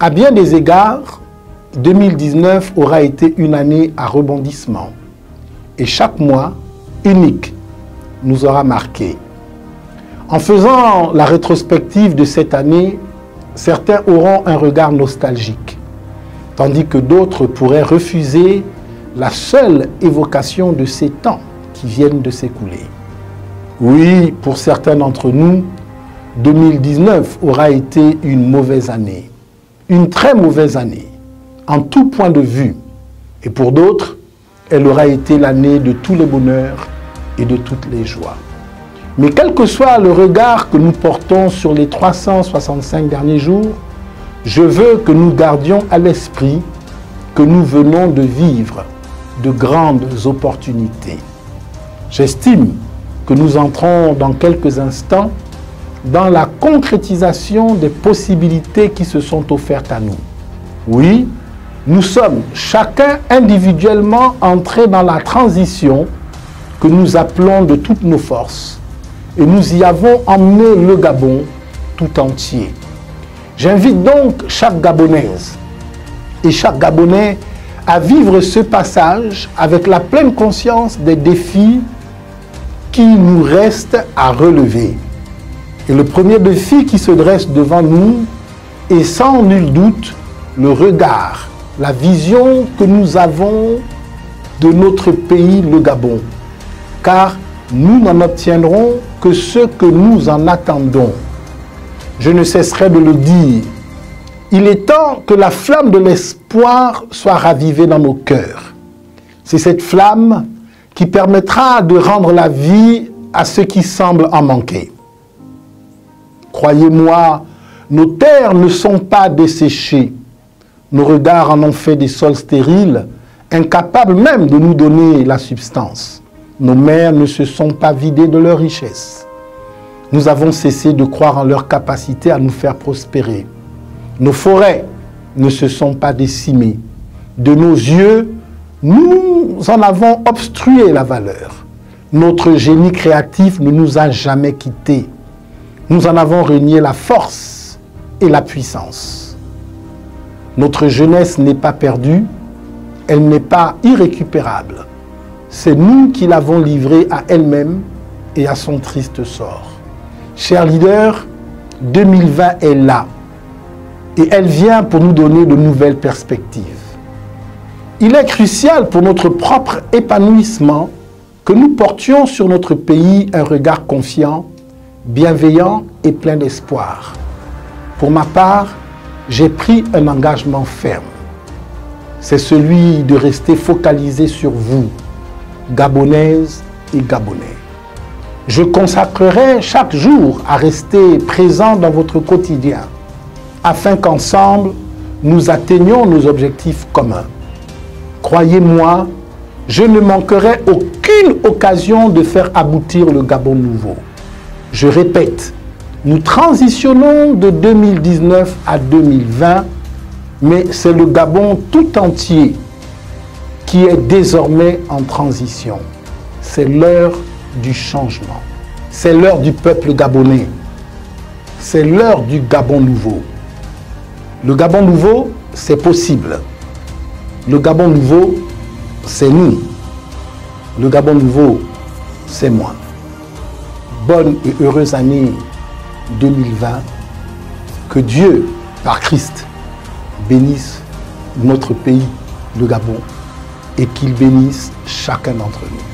À bien des égards, 2019 aura été une année à rebondissement et chaque mois unique nous aura marqué. En faisant la rétrospective de cette année, certains auront un regard nostalgique, tandis que d'autres pourraient refuser la seule évocation de ces temps qui viennent de s'écouler. Oui, pour certains d'entre nous, 2019 aura été une mauvaise année, une très mauvaise année, en tout point de vue. Et pour d'autres, elle aura été l'année de tous les bonheurs et de toutes les joies. Mais quel que soit le regard que nous portons sur les 365 derniers jours, je veux que nous gardions à l'esprit que nous venons de vivre de grandes opportunités. J'estime que nous entrons dans quelques instants dans la concrétisation des possibilités qui se sont offertes à nous. Oui, nous sommes chacun individuellement entrés dans la transition que nous appelons de toutes nos forces et nous y avons emmené le Gabon tout entier. J'invite donc chaque Gabonaise et chaque Gabonais à vivre ce passage avec la pleine conscience des défis qui nous restent à relever. Et le premier défi qui se dresse devant nous est sans nul doute le regard, la vision que nous avons de notre pays, le Gabon. Car nous n'en obtiendrons que ce que nous en attendons. Je ne cesserai de le dire. Il est temps que la flamme de l'espoir soit ravivée dans nos cœurs. C'est cette flamme qui permettra de rendre la vie à ceux qui semblent en manquer. Croyez-moi, nos terres ne sont pas desséchées. Nos regards en ont fait des sols stériles, incapables même de nous donner la substance. Nos mers ne se sont pas vidées de leur richesse. Nous avons cessé de croire en leur capacité à nous faire prospérer. Nos forêts ne se sont pas décimées. De nos yeux, nous en avons obstrué la valeur. Notre génie créatif ne nous a jamais quittés. Nous en avons renié la force et la puissance. Notre jeunesse n'est pas perdue, elle n'est pas irrécupérable. C'est nous qui l'avons livrée à elle-même et à son triste sort. Chers leaders, 2020 est là et elle vient pour nous donner de nouvelles perspectives. Il est crucial pour notre propre épanouissement que nous portions sur notre pays un regard confiant, bienveillant et plein d'espoir. Pour ma part, j'ai pris un engagement ferme. C'est celui de rester focalisé sur vous, Gabonaises et Gabonais. Je consacrerai chaque jour à rester présent dans votre quotidien, afin qu'ensemble, nous atteignions nos objectifs communs. Croyez-moi, je ne manquerai aucune occasion de faire aboutir le Gabon nouveau. Je répète, nous transitionnons de 2019 à 2020, mais c'est le Gabon tout entier qui est désormais en transition. C'est l'heure du changement. C'est l'heure du peuple gabonais. C'est l'heure du Gabon nouveau. Le Gabon nouveau, c'est possible. Le Gabon nouveau, c'est nous. Le Gabon nouveau, c'est moi. Bonne et heureuse année 2020. Que Dieu, par Christ, bénisse notre pays, le Gabon, et qu'il bénisse chacun d'entre nous.